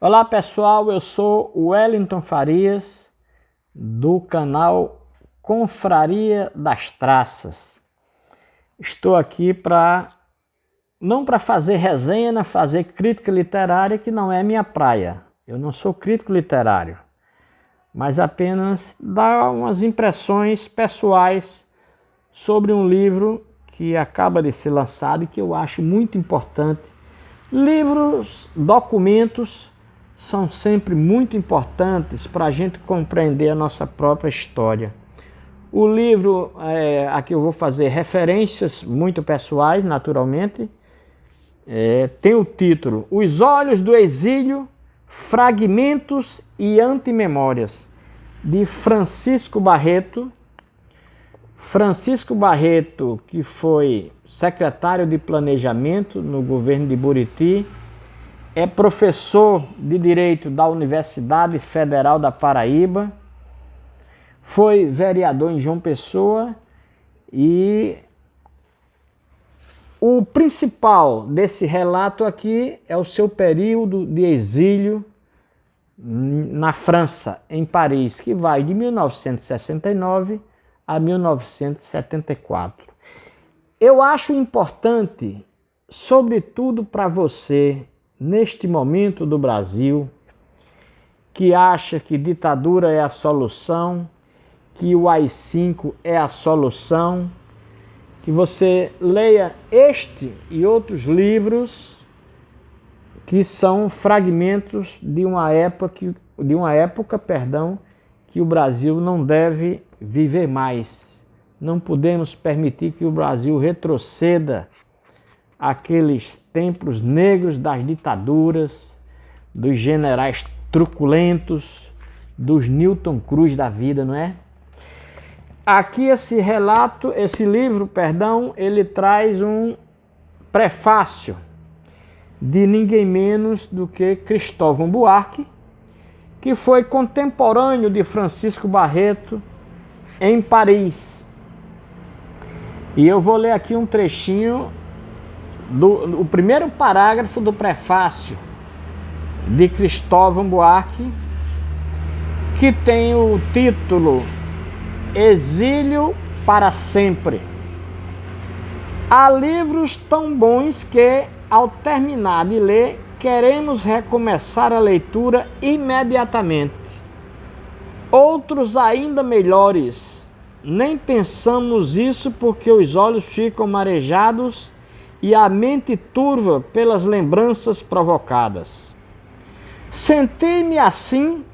Olá pessoal, eu sou o Wellington Farias do canal Confraria das Traças. Estou aqui não para fazer resenha, fazer crítica literária, que não é minha praia. Eu não sou crítico literário, mas apenas dar umas impressões pessoais sobre um livro que acaba de ser lançado e que eu acho muito importante. Livros, documentos são sempre muito importantes para a gente compreender a nossa própria história. O livro, aqui eu vou fazer referências muito pessoais, naturalmente, tem o título Os Olhos do Exílio, Fragmentos e Antimemórias, de Francisco Barreto. Francisco Barreto, que foi secretário de Planejamento no governo de Buriti, é professor de Direito da Universidade Federal da Paraíba, foi vereador em João Pessoa e o principal desse relato aqui é o seu período de exílio na França, em Paris, que vai de 1969 a 1974. Eu acho importante, sobretudo para você, neste momento do Brasil, que acha que ditadura é a solução, que o AI-5 é a solução, que você leia este e outros livros que são fragmentos de uma época, que o Brasil não deve viver mais. Não podemos permitir que o Brasil retroceda aqueles tempos negros das ditaduras, dos generais truculentos, dos Newton Cruz da vida, não é? Aqui esse livro, ele traz um prefácio de ninguém menos do que Cristóvão Buarque, que foi contemporâneo de Francisco Barreto em Paris. E eu vou ler aqui um trechinho o primeiro parágrafo do prefácio de Cristóvão Buarque, que tem o título Exílio para Sempre. Há livros tão bons que, ao terminar de ler, queremos recomeçar a leitura imediatamente. Outros ainda melhores, nem pensamos isso porque os olhos ficam marejados e a mente turva pelas lembranças provocadas. Senti-me assim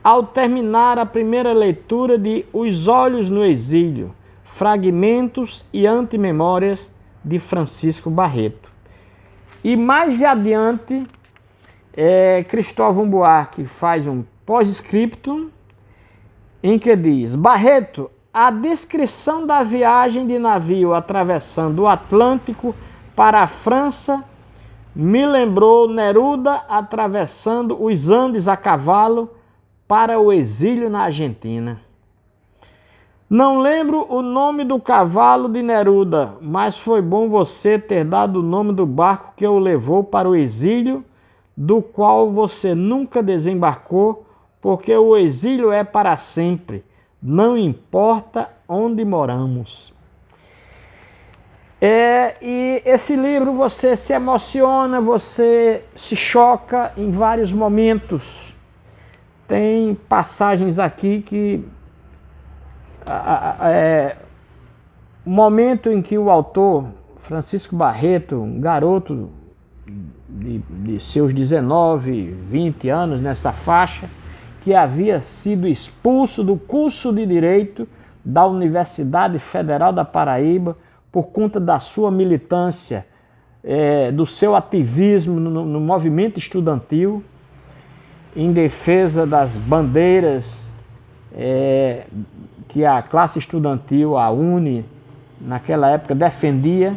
ao terminar a primeira leitura de Os Olhos no Exílio, Fragmentos e Antimemórias, de Francisco Barreto. E mais adiante, Cristóvão Buarque faz um pós-scriptum em que diz: Barreto, a descrição da viagem de navio atravessando o Atlântico para a França me lembrou Neruda atravessando os Andes a cavalo para o exílio na Argentina. Não lembro o nome do cavalo de Neruda, mas foi bom você ter dado o nome do barco que o levou para o exílio, do qual você nunca desembarcou, porque o exílio é para sempre, não importa onde moramos. E esse livro você se emociona, você se choca em vários momentos. Tem passagens aqui que o momento em que o autor, Francisco Barreto, um garoto de seus 19, 20 anos, nessa faixa, que havia sido expulso do curso de Direito da Universidade Federal da Paraíba por conta da sua militância, do seu ativismo no movimento estudantil, em defesa das bandeiras que a classe estudantil, a UNE, naquela época defendia.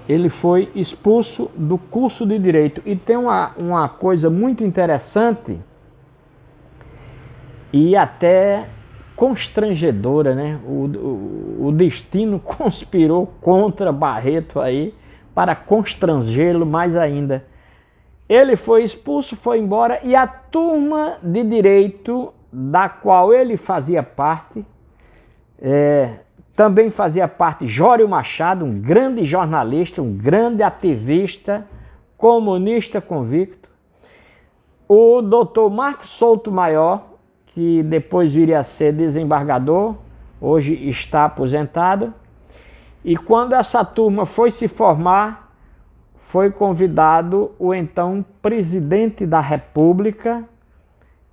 Ele foi expulso do curso de Direito. E tem uma coisa muito interessante e até constrangedora, né? O destino conspirou contra Barreto aí para constrangê-lo mais ainda. Ele foi expulso, foi embora, e a turma de direito da qual ele fazia parte, também fazia parte Jório Machado, um grande jornalista, um grande ativista, comunista convicto, o doutor Marcos Souto Maior, que depois viria a ser desembargador, hoje está aposentado, e quando essa turma foi se formar, foi convidado o então presidente da República,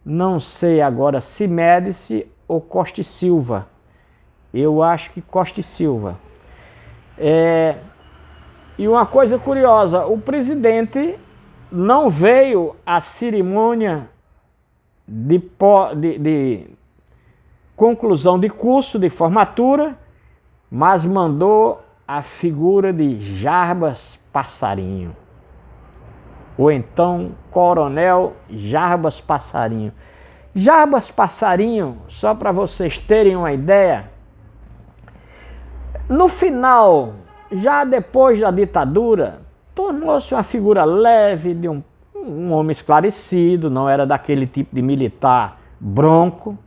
não sei agora se Médici ou Costa e Silva, eu acho que Costa e Silva. E uma coisa curiosa, o presidente não veio à cerimônia de conclusão de curso, de formatura, mas mandou a figura de Jarbas Passarinho, ou então Coronel Jarbas Passarinho. Jarbas Passarinho, só para vocês terem uma ideia, no final, já depois da ditadura, tornou-se uma figura leve de um homem esclarecido, não era daquele tipo de militar bronco,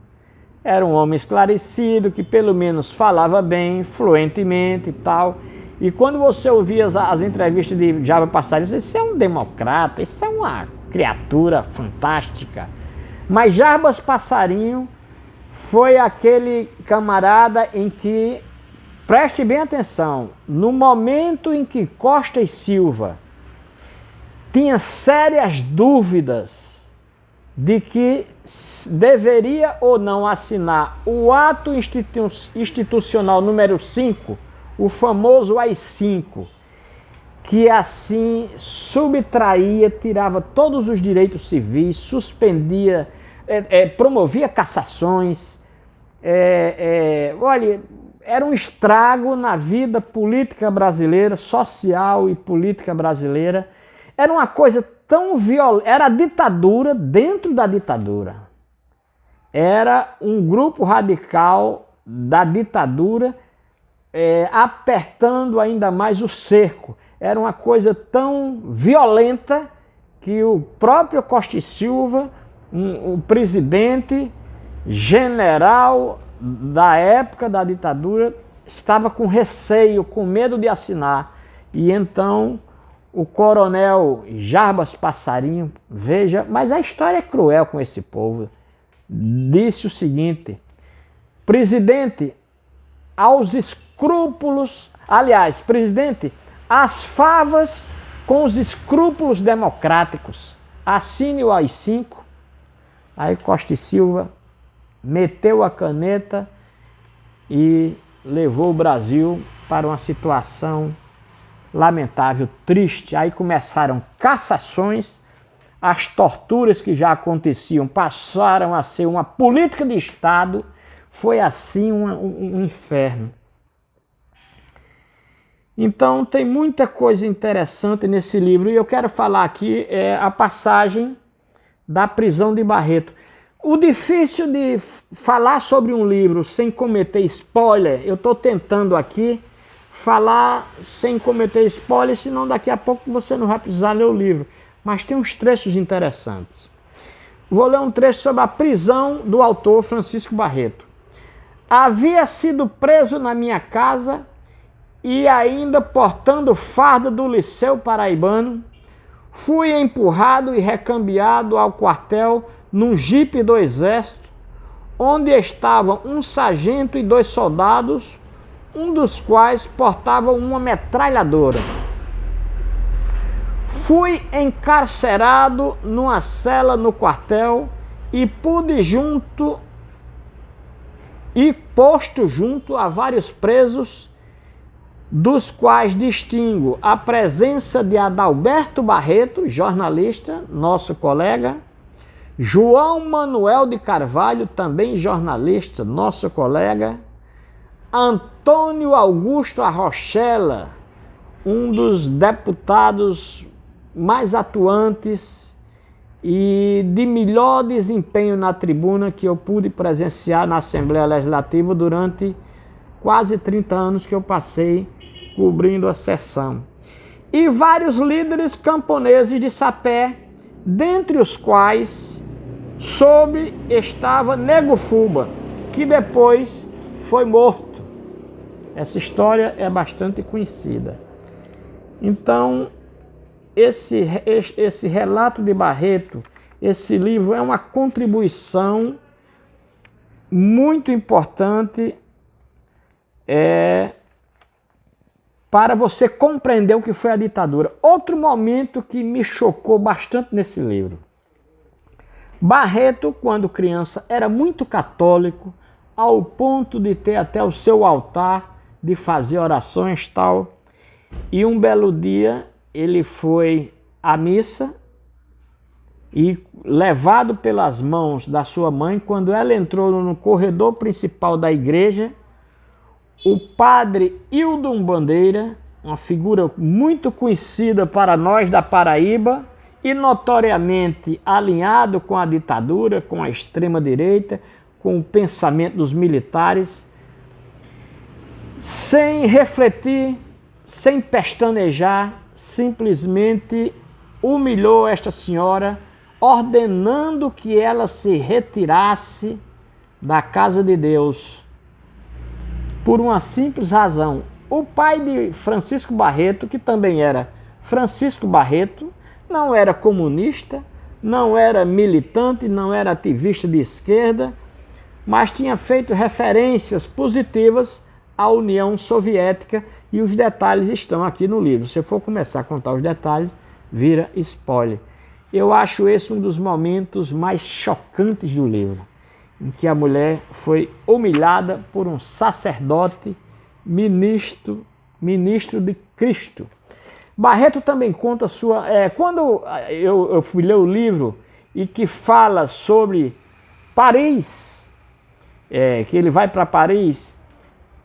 era um homem esclarecido que pelo menos falava bem, fluentemente e tal. E quando você ouvia as entrevistas de Jarbas Passarinho, você disse, isso é um democrata, isso é uma criatura fantástica. Mas Jarbas Passarinho foi aquele camarada em que, preste bem atenção, no momento em que Costa e Silva tinha sérias dúvidas de que deveria ou não assinar o ato institucional número 5, o famoso AI-5, que assim subtraía, tirava todos os direitos civis, suspendia, promovia cassações, olha, era um estrago na vida política brasileira, social e política brasileira. Era uma coisa tão violenta, era a ditadura dentro da ditadura. Era um grupo radical da ditadura apertando ainda mais o cerco. Era uma coisa tão violenta que o próprio Costa e Silva, o presidente general da época da ditadura, estava com receio, com medo de assinar. E então o coronel Jarbas Passarinho, veja, mas a história é cruel com esse povo, disse o seguinte: presidente, aos escrúpulos, aliás, presidente, as favas com os escrúpulos democráticos, assine o AI-5. Aí Costa e Silva meteu a caneta e levou o Brasil para uma situação lamentável, triste. Aí começaram cassações, as torturas que já aconteciam passaram a ser uma política de Estado, foi assim um inferno. Então tem muita coisa interessante nesse livro, e eu quero falar aqui a passagem da prisão de Barreto. O difícil de falar sobre um livro sem cometer spoiler, eu estou tentando aqui falar sem cometer spoiler, senão daqui a pouco você não vai precisar ler o livro. Mas tem uns trechos interessantes. Vou ler um trecho sobre a prisão do autor Francisco Barreto. Havia sido preso na minha casa e ainda portando farda do Liceu Paraibano, fui empurrado e recambiado ao quartel num jipe do Exército, onde estavam um sargento e 2 soldados, um dos quais portava uma metralhadora. Fui encarcerado numa cela no quartel e posto junto a vários presos, dos quais distingo a presença de Adalberto Barreto, jornalista, nosso colega, João Manuel de Carvalho, também jornalista, nosso colega, Antônio Augusto Arrochella, um dos deputados mais atuantes e de melhor desempenho na tribuna que eu pude presenciar na Assembleia Legislativa durante quase 30 anos que eu passei cobrindo a sessão. e vários líderes camponeses de sapé, dentre os quais estava Nego Fuba, que depois foi morto. Essa história é bastante conhecida. Então, esse relato de Barreto, esse livro é uma contribuição muito importante para você compreender o que foi a ditadura. Outro momento que me chocou bastante nesse livro. Barreto, quando criança, era muito católico, ao ponto de ter até o seu altar, de fazer orações e tal. E um belo dia ele foi à missa e, levado pelas mãos da sua mãe, quando ela entrou no corredor principal da igreja, o padre Hildon Bandeira, uma figura muito conhecida para nós da Paraíba e notoriamente alinhado com a ditadura, com a extrema-direita, com o pensamento dos militares, sem refletir, sem pestanejar, simplesmente humilhou esta senhora, ordenando que ela se retirasse da casa de Deus, por uma simples razão. O pai de Francisco Barreto, que também era Francisco Barreto, não era comunista, não era militante, não era ativista de esquerda, mas tinha feito referências positivas à União Soviética, e os detalhes estão aqui no livro. Se eu for começar a contar os detalhes, vira spoiler. Eu acho esse um dos momentos mais chocantes do livro, em que a mulher foi humilhada por um sacerdote, ministro de Cristo. Barreto também conta sua... quando eu fui ler o livro e que fala sobre Paris, que ele vai para Paris,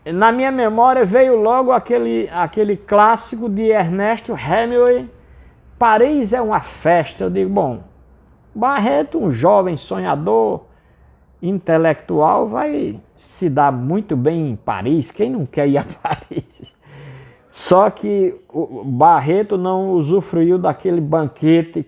na minha memória veio logo aquele clássico de Ernesto Hemingway, Paris é uma festa. Eu digo, bom, Barreto, um jovem sonhador, intelectual, vai se dar muito bem em Paris. Quem não quer ir a Paris? Só que o Barreto não usufruiu daquele banquete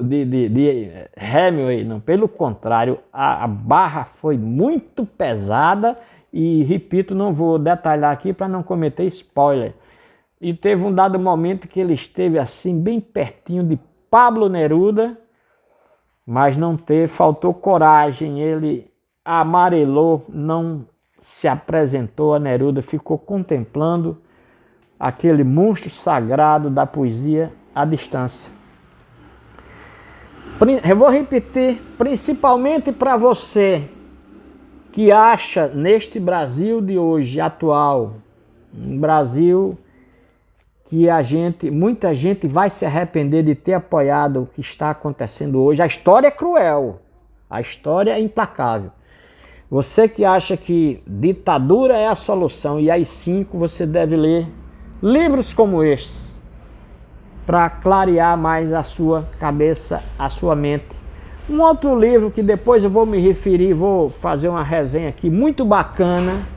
de Hemingway, não. Pelo contrário, a barra foi muito pesada e, repito, não vou detalhar aqui para não cometer spoiler. E teve um dado momento que ele esteve assim bem pertinho de Pablo Neruda, mas faltou coragem, ele amarelou, não se apresentou a Neruda, ficou contemplando aquele monstro sagrado da poesia à distância. Eu vou repetir, principalmente para você que acha neste Brasil de hoje, atual, um Brasil que muita gente vai se arrepender de ter apoiado o que está acontecendo hoje. A história é cruel, a história é implacável. Você que acha que ditadura é a solução e AI-5, você deve ler livros como estes para clarear mais a sua cabeça, a sua mente. Um outro livro que depois eu vou me referir, vou fazer uma resenha aqui muito bacana,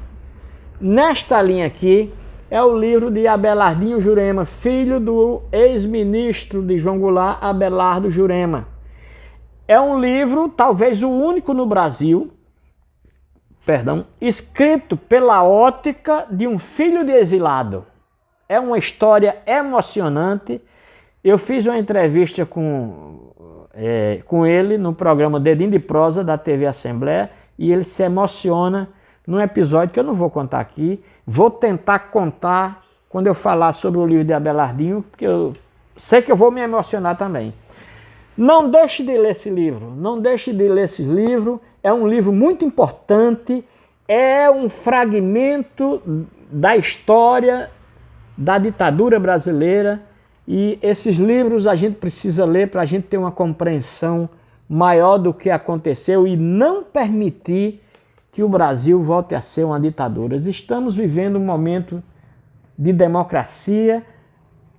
nesta linha aqui, é o livro de Abelardinho Jurema, filho do ex-ministro de João Goulart, Abelardo Jurema. É um livro, talvez o único no Brasil, escrito pela ótica de um filho de exilado. É uma história emocionante. Eu fiz uma entrevista com ele no programa Dedinho de Prosa da TV Assembleia e ele se emociona num episódio que eu não vou contar aqui. Vou tentar contar quando eu falar sobre o livro de Abelardinho, porque eu sei que eu vou me emocionar também. Não deixe de ler esse livro, não deixe de ler esse livro. É um livro muito importante, é um fragmento da história da ditadura brasileira, e esses livros a gente precisa ler para a gente ter uma compreensão maior do que aconteceu e não permitir que o Brasil volte a ser uma ditadura. Estamos vivendo um momento de democracia,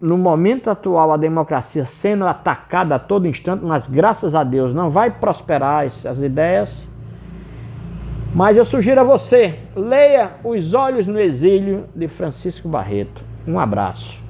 no momento atual a democracia sendo atacada a todo instante, mas graças a Deus não vai prosperar essas ideias. Mas eu sugiro a você, leia Os Olhos no Exílio, de Francisco Barreto. Um abraço.